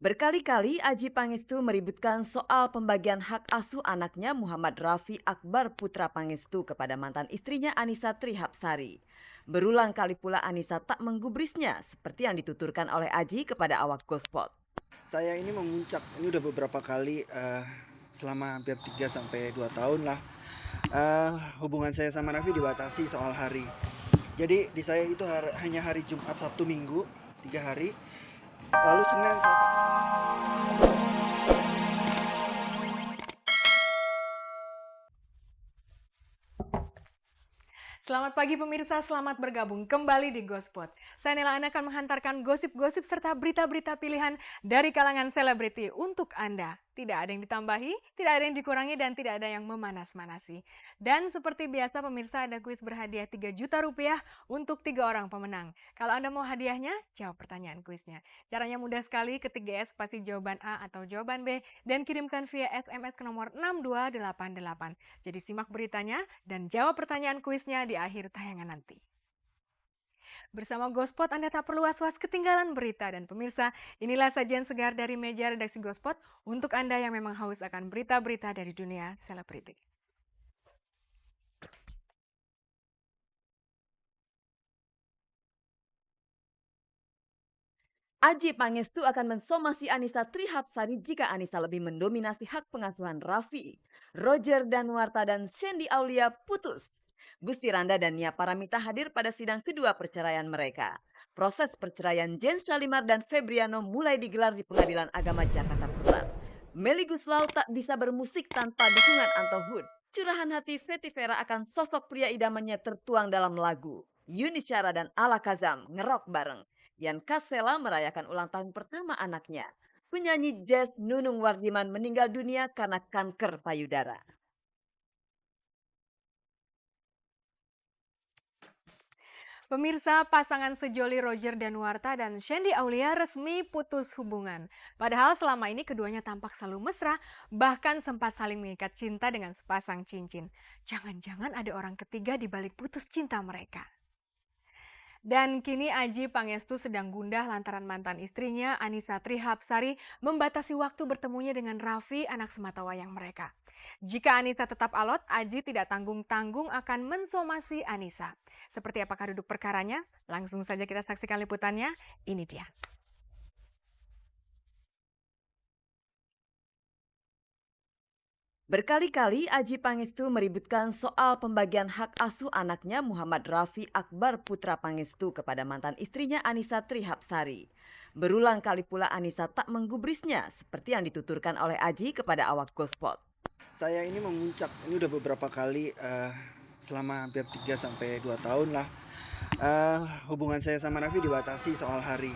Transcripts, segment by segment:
Berkali-kali Adjie Pangestu meributkan soal pembagian hak asuh anaknya Muhammad Raffi Akbar Putra Pangestu kepada mantan istrinya Annisa Trihapsari. Berulang kali pula Annisa tak menggubrisnya seperti yang dituturkan oleh Adjie kepada awak Gospot. Saya ini memuncak, ini udah beberapa kali selama hampir 3 sampai 2 tahun lah. Hubungan saya sama Raffi dibatasi soal hari. Jadi di saya itu hanya hari Jumat, Sabtu, Minggu, 3 hari. Lalu Senin, Selasa. Selamat pagi pemirsa, selamat bergabung kembali di Gospot. Saya Nela Ana akan menghantarkan gosip-gosip serta berita-berita pilihan dari kalangan selebriti untuk Anda. Tidak ada yang ditambahi, tidak ada yang dikurangi, dan tidak ada yang memanas-manasi. Dan seperti biasa pemirsa ada kuis berhadiah 3 juta rupiah untuk 3 orang pemenang. Kalau Anda mau hadiahnya, jawab pertanyaan kuisnya. Caranya mudah sekali, ketik GS spasi jawaban A atau jawaban B dan kirimkan via SMS ke nomor 6288. Jadi simak beritanya dan jawab pertanyaan kuisnya di akhir tayangan nanti. Bersama Gospot Anda tak perlu was-was ketinggalan berita, dan pemirsa, inilah sajian segar dari meja redaksi Gospot untuk Anda yang memang haus akan berita-berita dari dunia selebriti. Adjie Pangestu akan mensomasi Annisa Trihapsari jika Annisa lebih mendominasi hak pengasuhan Raffi. Roger Danuarta dan Shandy Aulia putus. Gusti Randa dan Nia Paramita hadir pada sidang kedua perceraian mereka. Proses perceraian Jens Shalimar dan Febriano mulai digelar di Pengadilan Agama Jakarta Pusat. Melly Guslau tak bisa bermusik tanpa dukungan Anto Hood. Curahan hati Fetty Vera akan sosok pria idamannya tertuang dalam lagu. Yuni Syara dan Ala Kazam ngerok bareng. Yan Kasela merayakan ulang tahun pertama anaknya. Penyanyi jazz Nunung Wardiman meninggal dunia karena kanker payudara. Pemirsa, pasangan sejoli Roger Danuarta dan Shandy Aulia resmi putus hubungan. Padahal selama ini keduanya tampak selalu mesra, bahkan sempat saling mengikat cinta dengan sepasang cincin. Jangan-jangan ada orang ketiga di balik putus cinta mereka. Dan kini Adjie Pangestu sedang gundah lantaran mantan istrinya Annisa Trihapsari membatasi waktu bertemunya dengan Raffi, anak sematawayang mereka. Jika Annisa tetap alot, Adjie tidak tanggung-tanggung akan mensomasi Annisa. Seperti apakah duduk perkaranya? Langsung saja kita saksikan liputannya. Ini dia. Berkali-kali Adjie Pangestu meributkan soal pembagian hak asuh anaknya Muhammad Raffi Akbar Putra Pangestu kepada mantan istrinya Annisa Trihapsari. Berulang kali pula Annisa tak menggubrisnya seperti yang dituturkan oleh Adjie kepada awak Gospot. Saya ini memuncak, ini udah beberapa kali selama hampir 3 sampai 2 tahun lah. Hubungan saya sama Raffi dibatasi soal hari.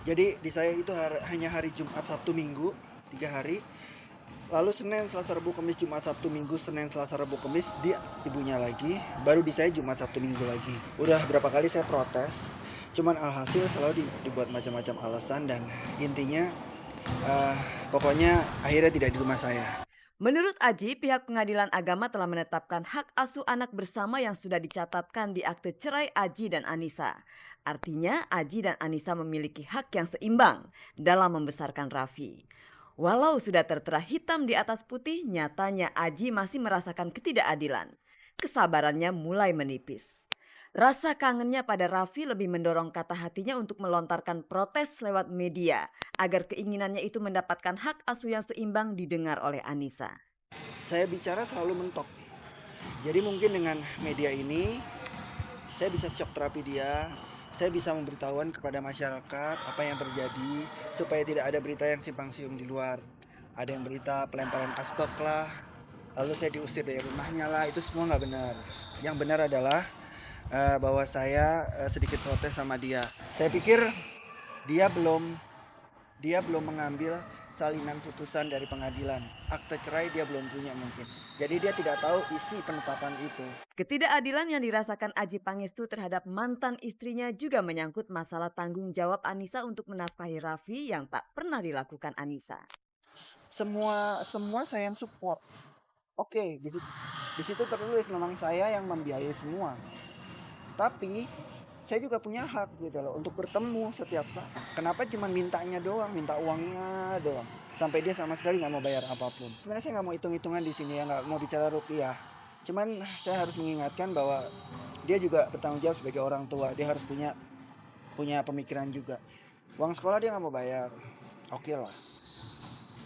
Jadi di saya itu hanya hari Jumat, Sabtu, Minggu, 3 hari. Lalu Senin, Selasa, Rabu, Kamis, Jumat, Sabtu, Minggu, Senin, Selasa, Rabu, Kamis di ibunya lagi. Baru di saya Jumat, Sabtu, Minggu lagi. Udah berapa kali saya protes. Cuman alhasil selalu dibuat macam-macam alasan dan intinya pokoknya akhirnya tidak di rumah saya. Menurut Adjie, pihak pengadilan agama telah menetapkan hak asuh anak bersama yang sudah dicatatkan di akte cerai Adjie dan Annisa. Artinya Adjie dan Annisa memiliki hak yang seimbang dalam membesarkan Raffi. Walau sudah tertera hitam di atas putih, nyatanya Adjie masih merasakan ketidakadilan. Kesabarannya mulai menipis. Rasa kangennya pada Raffi lebih mendorong kata hatinya untuk melontarkan protes lewat media agar keinginannya itu mendapatkan hak asuh yang seimbang didengar oleh Annisa. Saya bicara selalu mentok. Jadi mungkin dengan media ini saya bisa shock terapi dia. Saya bisa memberitahuan kepada masyarakat apa yang terjadi supaya tidak ada berita yang simpang siur di luar. Ada yang berita pelemparan asbak lah, lalu saya diusir dari rumahnya lah, itu semua nggak benar. Yang benar adalah bahwa saya sedikit protes sama dia. Saya pikir dia belum mengambil salinan putusan dari pengadilan. Akte cerai dia belum punya mungkin. Jadi dia tidak tahu isi penetapan itu. Ketidakadilan yang dirasakan Adjie Pangestu terhadap mantan istrinya juga menyangkut masalah tanggung jawab Annisa untuk menafkahi Raffi yang tak pernah dilakukan Annisa. Semua saya yang support. Oke, di situ tertulis memang saya yang membiayai semua. Tapi saya juga punya hak gitu loh untuk bertemu setiap saat. Kenapa cuma mintanya doang, minta uangnya doang, sampai dia sama sekali nggak mau bayar apapun. Sebenarnya saya nggak mau hitung-hitungan di sini ya, nggak mau bicara rupiah. Cuman saya harus mengingatkan bahwa dia juga bertanggung jawab sebagai orang tua. Dia harus punya pemikiran juga. Uang sekolah dia nggak mau bayar, oke lah.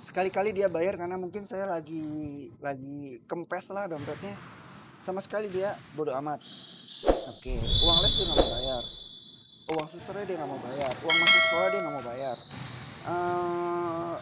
Sekali-kali dia bayar karena mungkin saya lagi kempes lah dompetnya. Sama sekali dia bodo amat. Oke, uang les dia nggak mau bayar, uang susternya dia nggak mau bayar, uang masuk sekolah dia nggak mau bayar,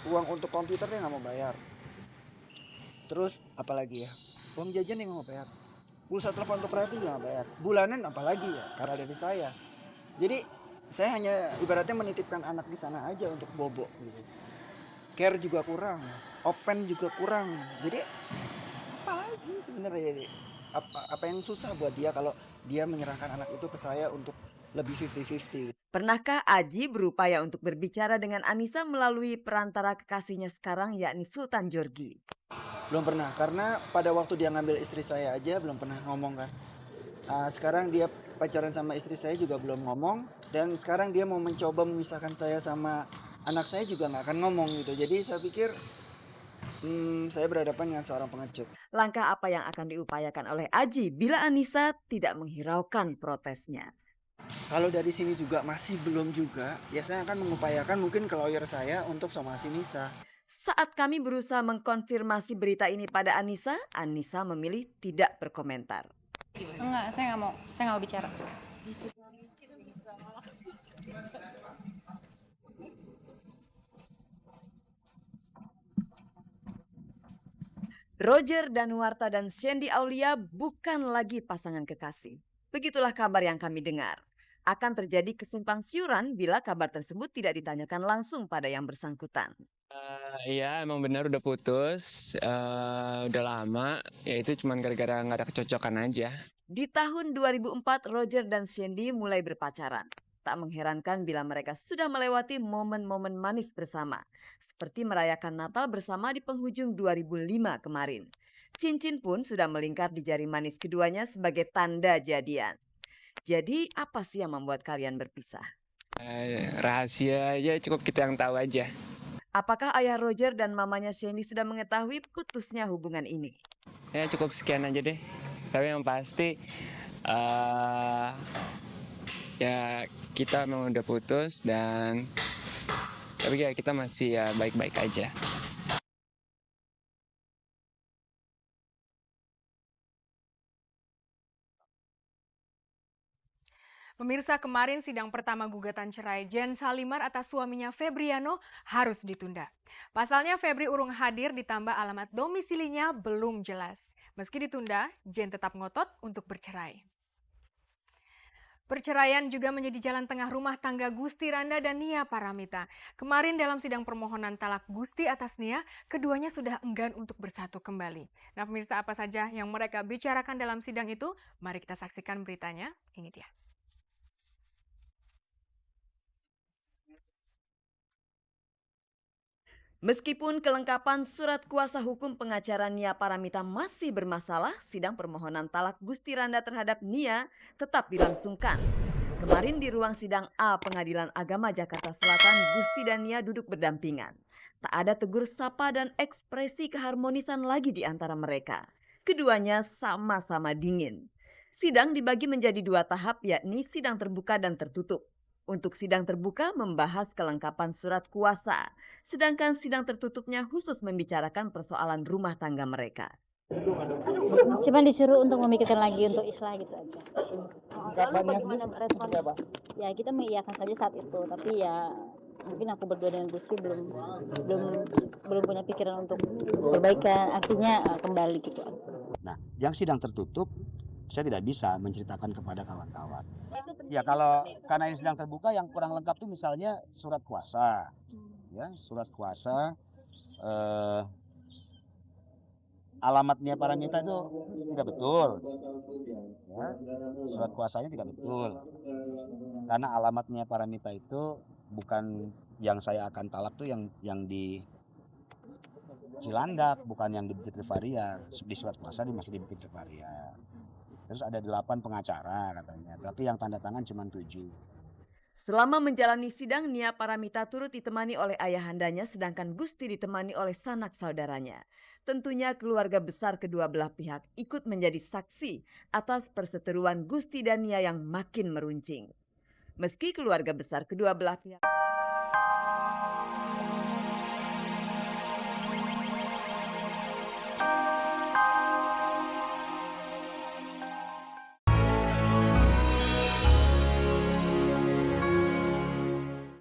uang untuk komputer dia nggak mau bayar. Terus apalagi ya, uang jajan dia nggak mau bayar, pulsa telepon untuk travel dia nggak bayar, bulanan apalagi ya karena dari saya. Jadi saya hanya ibaratnya menitipkan anak di sana aja untuk bobo gitu. Care juga kurang, open juga kurang. Jadi apalagi sebenarnya apa yang susah buat dia kalau dia menyerahkan anak itu ke saya untuk lebih 50-50. Pernahkah Aji berupaya untuk berbicara dengan Anissa melalui perantara kekasihnya sekarang yakni Sultan Jorgi? Belum pernah, karena pada waktu dia ngambil istri saya aja belum pernah ngomong kan. Sekarang dia pacaran sama istri saya juga belum ngomong, dan sekarang dia mau mencoba memisahkan saya sama anak saya juga nggak akan ngomong gitu. Jadi saya pikir saya berhadapan dengan seorang pengecut. Langkah apa yang akan diupayakan oleh Aji bila Anissa tidak menghiraukan protesnya? Kalau dari sini juga masih belum juga, ya saya akan mengupayakan mungkin ke lawyer saya untuk somasi Nisa. Saat kami berusaha mengkonfirmasi berita ini pada Anissa, Anissa memilih tidak berkomentar. Enggak, saya nggak mau bicara. Roger Danuarta dan Shandy Aulia bukan lagi pasangan kekasih. Begitulah kabar yang kami dengar. Akan terjadi kesimpang siuran bila kabar tersebut tidak ditanyakan langsung pada yang bersangkutan. Iya, emang benar udah putus, udah lama, ya itu cuma gara-gara nggak ada kecocokan aja. Di tahun 2004, Roger dan Shandy mulai berpacaran. Tak mengherankan bila mereka sudah melewati momen-momen manis bersama, seperti merayakan Natal bersama di penghujung 2005 kemarin. Cincin pun sudah melingkar di jari manis keduanya sebagai tanda jadian. Jadi apa sih yang membuat kalian berpisah? Rahasia aja, cukup kita yang tahu aja. Apakah ayah Roger dan mamanya Shandy sudah mengetahui putusnya hubungan ini? Ya cukup sekian aja deh. Tapi yang pasti ya kita memang udah putus dan tapi ya kita masih ya baik-baik aja. Pemirsa, kemarin sidang pertama gugatan cerai Jen Salimar atas suaminya Febriano harus ditunda. Pasalnya Febri urung hadir ditambah alamat domisilinya belum jelas. Meski ditunda, Jen tetap ngotot untuk bercerai. Perceraian juga menjadi jalan tengah rumah tangga Gusti Randa dan Nia Paramita. Kemarin dalam sidang permohonan talak Gusti atas Nia, keduanya sudah enggan untuk bersatu kembali. Nah pemirsa, apa saja yang mereka bicarakan dalam sidang itu? Mari kita saksikan beritanya, ini dia. Meskipun kelengkapan surat kuasa hukum pengacara Nia Paramita masih bermasalah, sidang permohonan talak Gusti Randa terhadap Nia tetap dilangsungkan. Kemarin di ruang sidang A Pengadilan Agama Jakarta Selatan, Gusti dan Nia duduk berdampingan. Tak ada tegur sapa dan ekspresi keharmonisan lagi di antara mereka. Keduanya sama-sama dingin. Sidang dibagi menjadi dua tahap, yakni sidang terbuka dan tertutup. Untuk sidang terbuka membahas kelengkapan surat kuasa, sedangkan sidang tertutupnya khusus membicarakan persoalan rumah tangga mereka. Cuma disuruh untuk memikirkan lagi untuk islah gitu aja. Lalu bagaimana responnya? Ya kita mengiyakan saja saat itu, tapi ya mungkin aku berdua dengan Gusti belum punya pikiran untuk perbaikan, artinya kembali gitu. Nah, yang sidang tertutup saya tidak bisa menceritakan kepada kawan-kawan. Ya kalau karena yang sidang terbuka yang kurang lengkap itu misalnya surat kuasa, ya surat kuasa, alamatnya Paramita itu tidak betul, ya, surat kuasanya tidak betul, karena alamatnya Paramita itu bukan yang saya akan talak tuh yang di Cilandak, bukan yang di Bukit Rivaria. Di surat kuasa masih di Bukit Rivaria. Terus ada 8 pengacara katanya, tapi yang tanda tangan cuma 7. Selama menjalani sidang, Nia Paramita turut ditemani oleh ayahandanya sedangkan Gusti ditemani oleh sanak saudaranya. Tentunya keluarga besar kedua belah pihak ikut menjadi saksi atas perseteruan Gusti dan Nia yang makin meruncing. Meski keluarga besar kedua belah pihak